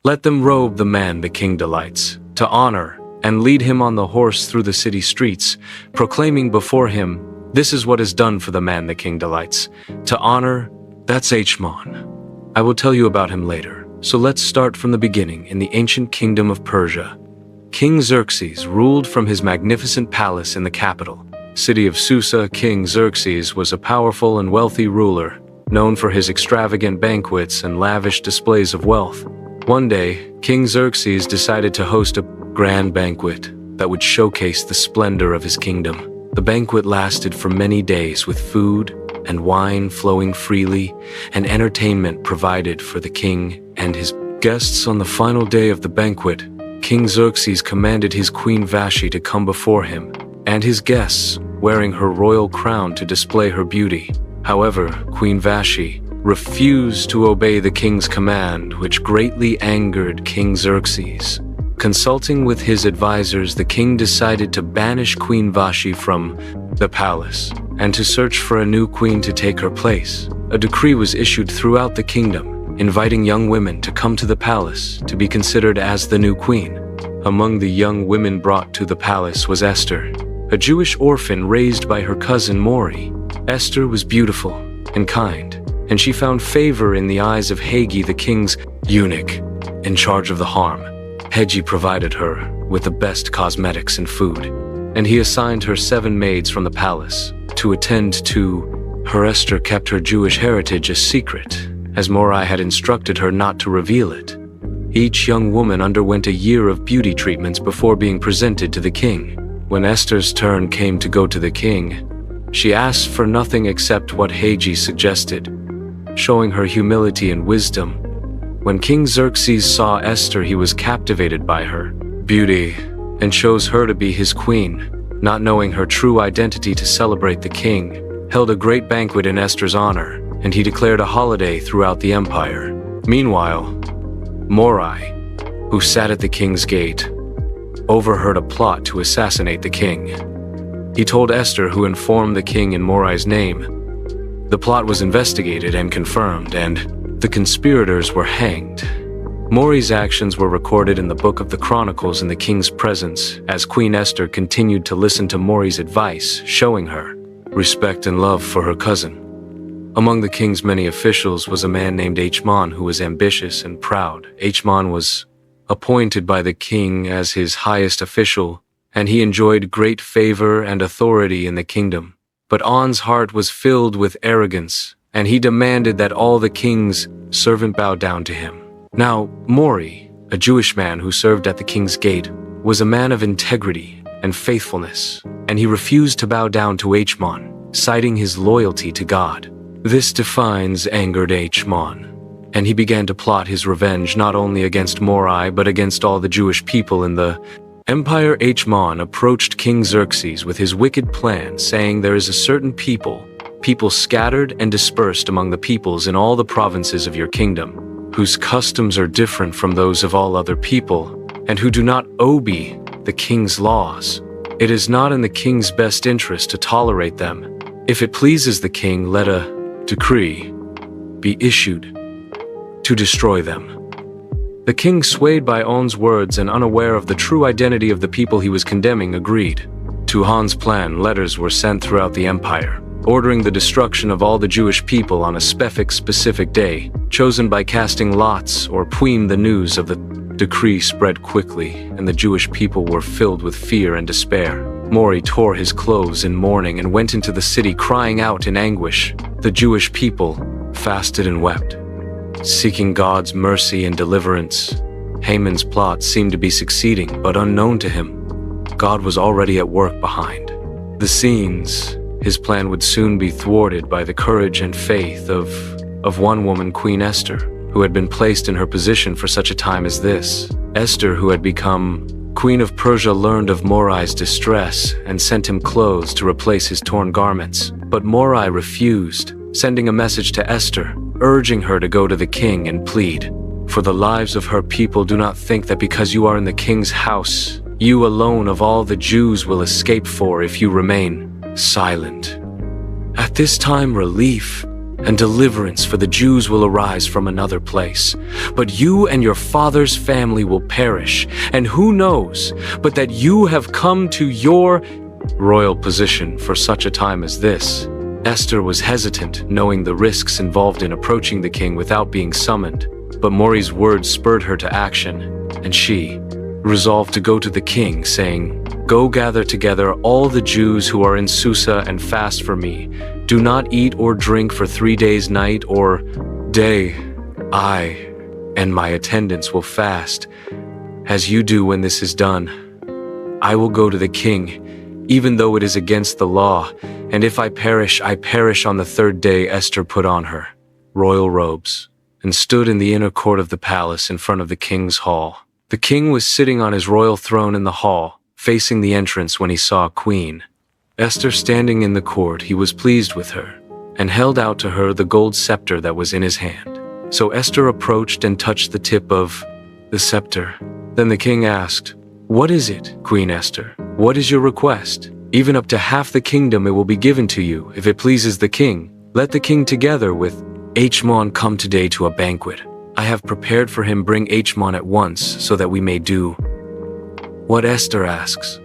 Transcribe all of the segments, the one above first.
Let them robe the man the king delights, to honor, and lead him on the horse through the city streets, proclaiming before him, this is what is done for the man the king delights. To honor, that's Haman. I will tell you about him later. So let's start from the beginning in the ancient kingdom of Persia. King Xerxes ruled from his magnificent palace in the capital, city of Susa. King Xerxes was a powerful and wealthy ruler, known for his extravagant banquets and lavish displays of wealth. One day, King Xerxes decided to host a grand banquet that would showcase the splendor of his kingdom. The banquet lasted for many days with food and wine flowing freely and entertainment provided for the king and his guests. On the final day of the banquet, King Xerxes commanded his queen Vashti to come before him and his guests, wearing her royal crown to display her beauty. However, Queen Vashti refused to obey the king's command, which greatly angered King Xerxes. Consulting with his advisors, the king decided to banish Queen Vashti from the palace and to search for a new queen to take her place. A decree was issued throughout the kingdom, inviting young women to come to the palace to be considered as the new queen. Among the young women brought to the palace was Esther, a Jewish orphan raised by her cousin Mordecai. Esther was beautiful and kind, and she found favor in the eyes of Haggai, the king's eunuch, in charge of the harem. Haggai provided her with the best cosmetics and food, and he assigned her 7 maids from the palace to attend to her. Esther kept her Jewish heritage a secret, as Mordecai had instructed her not to reveal it. Each young woman underwent a year of beauty treatments before being presented to the king. When Esther's turn came to go to the king, she asked for nothing except what Haggai suggested, showing her humility and wisdom. When King Xerxes saw Esther, he was captivated by her beauty and chose her to be his queen. Not knowing her true identity, to celebrate, the king held a great banquet in Esther's honor, and he declared a holiday throughout the empire. Meanwhile, Mordecai, who sat at the king's gate, overheard a plot to assassinate the king. He told Esther, who informed the king in Mordecai's name. The plot was investigated and confirmed, and the conspirators were hanged. Mordecai's actions were recorded in the Book of the Chronicles in the king's presence, as Queen Esther continued to listen to Mordecai's advice, showing her respect and love for her cousin. Among the king's many officials was a man named Haman, who was ambitious and proud. Haman was appointed by the king as his highest official, and he enjoyed great favor and authority in the kingdom. But Haman's heart was filled with arrogance, and he demanded that all the king's servants bow down to him. Now, Mordecai, a Jewish man who served at the king's gate, was a man of integrity and faithfulness, and he refused to bow down to Haman, citing his loyalty to God. This defiance angered Haman, and he began to plot his revenge not only against Mordecai but against all the Jewish people in the empire. Haman approached King Xerxes with his wicked plan, saying, there is a certain people scattered and dispersed among the peoples in all the provinces of your kingdom, whose customs are different from those of all other people, and who do not obey the king's laws. It is not in the king's best interest to tolerate them. If it pleases the king, let a decree be issued to destroy them. The king, swayed by Haman's words and unaware of the true identity of the people he was condemning, agreed to Haman's plan. Letters were sent throughout the empire, ordering the destruction of all the Jewish people on a specific day, chosen by casting lots or puim. The news of the decree spread quickly, and the Jewish people were filled with fear and despair. Mordecai tore his clothes in mourning and went into the city, crying out in anguish. The Jewish people fasted and wept, seeking God's mercy and deliverance. Haman's plot seemed to be succeeding, but unknown to him, God was already at work behind the scenes. His plan would soon be thwarted by the courage and faith of one woman, Queen Esther, who had been placed in her position for such a time as this. Esther, who had become Queen of Persia, learned of Mordecai's distress and sent him clothes to replace his torn garments. But Mordecai refused, sending a message to Esther, urging her to go to the king and plead for the lives of her people. Do not think that because you are in the king's house, you alone of all the Jews will escape, for if you remain silent. At this time, relief and deliverance for the Jews will arise from another place. But you and your father's family will perish, and who knows but that you have come to your royal position for such a time as this." Esther was hesitant, knowing the risks involved in approaching the king without being summoned, but Mordecai's words spurred her to action, and she resolved to go to the king, saying, "Go gather together all the Jews who are in Susa and fast for me. Do not eat or drink for 3 days, night or day. I and my attendants will fast, as you do when this is done. I will go to the king, even though it is against the law, and if I perish on the 3rd day." Esther put on her royal robes and stood in the inner court of the palace in front of the king's hall. The king was sitting on his royal throne in the hall, facing the entrance when he saw Queen Esther standing in the court. He was pleased with her and held out to her the gold scepter that was in his hand. So Esther approached and touched the tip of the scepter. Then the king asked, "What is it, Queen Esther? What is your request? Even up to half the kingdom it will be given to you, if it pleases the king. Let the king together with Haman come today to a banquet. I have prepared for him. Bring Haman at once, so that we may do what Esther asks."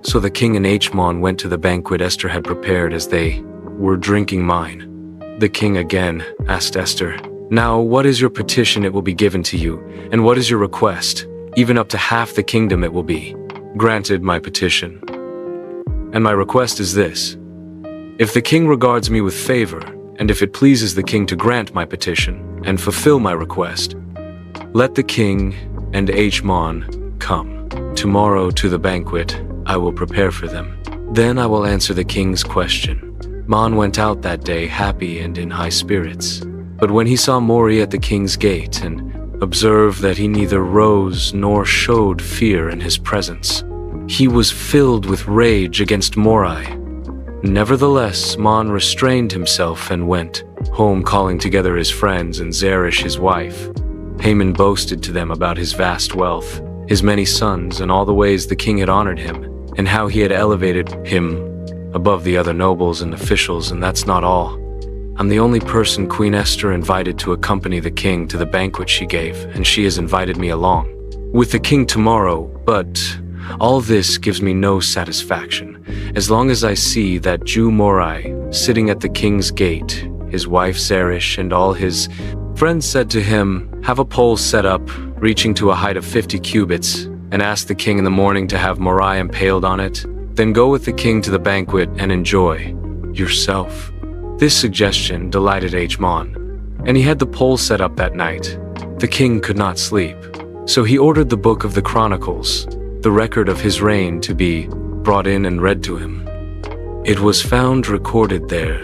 So the king and Haman went to the banquet Esther had prepared as they were drinking wine. The king again asked Esther, "Now what is your petition? It will be given to you. And what is your request? Even up to half the kingdom it will be granted, my petition. And my request is this: if the king regards me with favor, and if it pleases the king to grant my petition and fulfill my request, let the king and Haman come tomorrow to the banquet I will prepare for them. Then I will answer the king's question." Haman went out that day happy and in high spirits. But when he saw Mordecai at the king's gate and observed that he neither rose nor showed fear in his presence, he was filled with rage against Mordecai. Nevertheless, Haman restrained himself and went home, calling together his friends and Zeresh his wife. Haman boasted to them about his vast wealth, his many sons, and all the ways the king had honored him, and how he had elevated him above the other nobles and officials. And that's not all. I'm the only person Queen Esther invited to accompany the king to the banquet she gave, and she has invited me along with the king tomorrow. But all this gives me no satisfaction, as long as I see that Jew Mordecai sitting at the king's gate. His wife Zeresh and all his friends said to him, "Have a pole set up, reaching to a height of 50 cubits, and ask the king in the morning to have Mordecai impaled on it. Then go with the king to the banquet and enjoy yourself." This suggestion delighted Haman, and he had the pole set up that night. The king could not sleep, so he ordered the book of the Chronicles, the record of his reign, to be brought in and read to him. It was found recorded there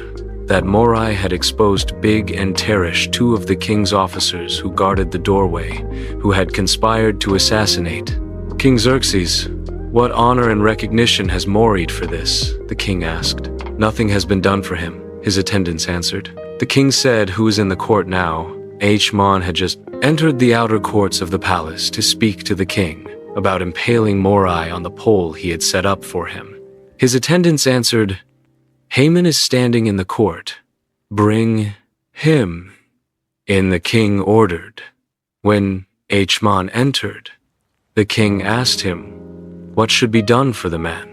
that Mordecai had exposed Big and Teresh, 2 of the king's officers who guarded the doorway, who had conspired to assassinate King Xerxes. "What honor and recognition has Mordecai for this?" the king asked. "Nothing has been done for him," his attendants answered. The king said, "Who is in the court now?" Haman had just entered the outer courts of the palace to speak to the king about impaling Mordecai on the pole he had set up for him. His attendants answered, "Haman is standing in the court. Bring him in," the king ordered. When Haman entered, the king asked him, "What should be done for the man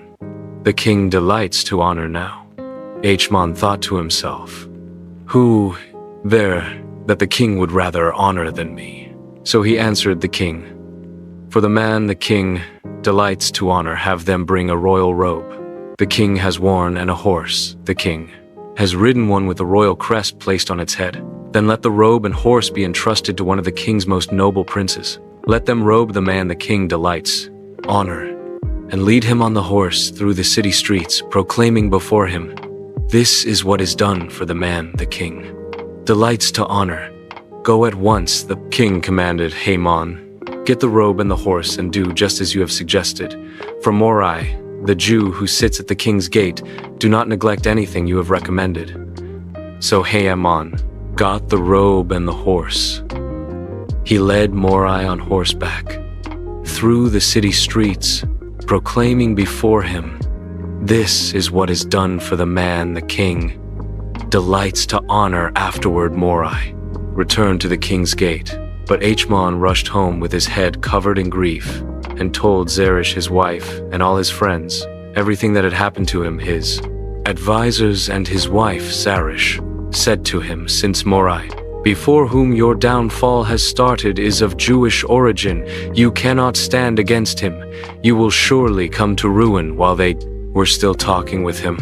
the king delights to honor now?" Haman thought to himself, "Who there that the king would rather honor than me?" So he answered the king, "For the man the king delights to honor, have them bring a royal robe the king has worn, and a horse the king has ridden, one with a royal crest placed on its head. Then let the robe and horse be entrusted to one of the king's most noble princes. Let them robe the man the king delights honor, and lead him on the horse through the city streets, proclaiming before him, 'This is what is done for the man the king delights to honor.'" "Go at once," the king commanded Haman. "Get the robe and the horse, and do just as you have suggested. For Mordecai, the Jew who sits at the king's gate, do not neglect anything you have recommended." So Haman got the robe and the horse. He led Mordecai on horseback through the city streets, proclaiming before him, "This is what is done for the man the king delights to honor afterward Mordecai returned to the king's gate. But Haman rushed home with his head covered in grief and told Xerxes his wife and all his friends everything that had happened to him. His advisors and his wife Xerxes said to him, "Since Mordecai, before whom your downfall has started, is of Jewish origin, you cannot stand against him. You will surely come to ruin." While they were still talking with him,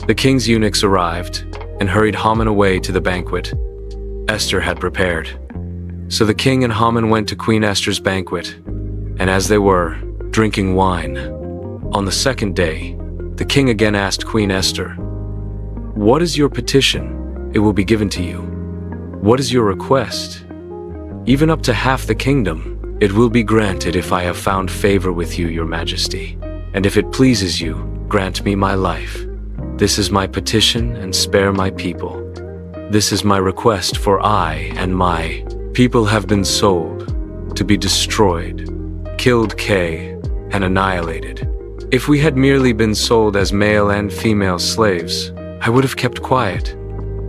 the king's eunuchs arrived and hurried Haman away to the banquet Esther had prepared. So the king and Haman went to Queen Esther's banquet, and as they were drinking wine, on the second day, the king again asked Queen Esther, "What is your petition? It will be given to you. What is your request? Even up to half the kingdom, it will be granted if I have found favor with you, your majesty. And if it pleases you, grant me my life. This is my petition, and spare my people. This is my request, for I and my people have been sold to be destroyed, killed, and annihilated. If we had merely been sold as male and female slaves, I would have kept quiet,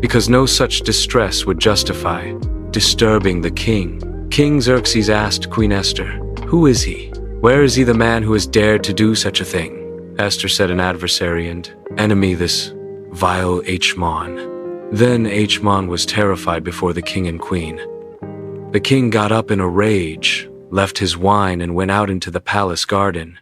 because no such distress would justify disturbing the king." King Xerxes asked Queen Esther, "Who is he? Where is he, the man who has dared to do such a thing?" Esther said, "An adversary and enemy, this vile Haman." Then Haman was terrified before the king and queen. The king got up in a rage, left his wine, and went out into the palace garden.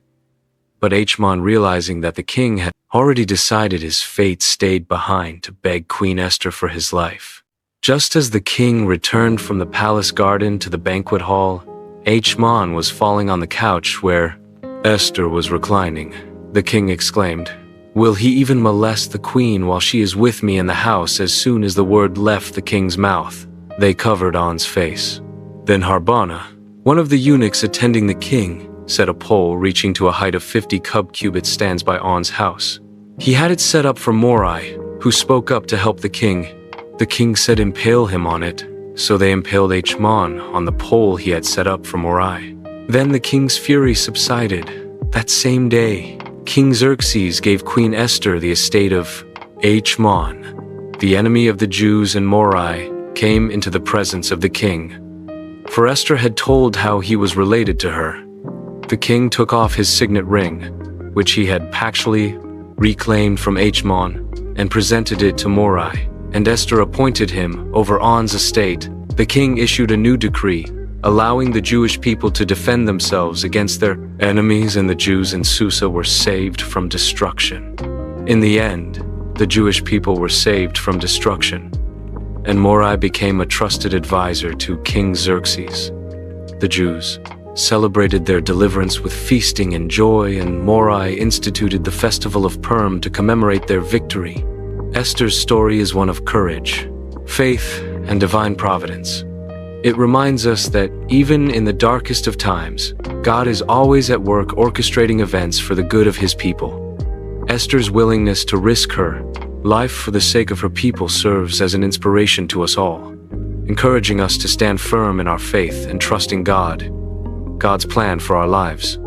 But Haman, realizing that the king had already decided his fate, stayed behind to beg Queen Esther for his life. Just as the king returned from the palace garden to the banquet hall, Haman was falling on the couch where Esther was reclining. The king exclaimed, "Will he even molest the queen while she is with me in the house?" As soon as the word left the king's mouth, they covered On's face. Then Harbona, one of the eunuchs attending the king, set a pole reaching to a height of 50 cubits stands by On's house. He had it set up for Mordecai, who spoke up to help the king. The king said, "Impale him on it." So they impaled Haman on the pole he had set up for Mordecai. Then the king's fury subsided. That same day, King Xerxes gave Queen Esther the estate of Haman. The enemy of the Jews, and Mordecai came into the presence of the king. For Esther had told how he was related to her. The king took off his signet ring, which he had actually reclaimed from Haman, and presented it to Mordecai, and Esther appointed him over On's estate. The king issued a new decree, allowing the Jewish people to defend themselves against their enemies, and the Jews in Susa were saved from destruction. In the end, the Jewish people were saved from destruction, and Mordecai became a trusted advisor to King Xerxes. The Jews celebrated their deliverance with feasting and joy, and Mordecai instituted the festival of Purim to commemorate their victory. Esther's story is one of courage, faith, and divine providence. It reminds us that even in the darkest of times, God is always at work orchestrating events for the good of his people. Esther's willingness to risk her life for the sake of her people serves as an inspiration to us all, encouraging us to stand firm in our faith and trust in God's plan for our lives.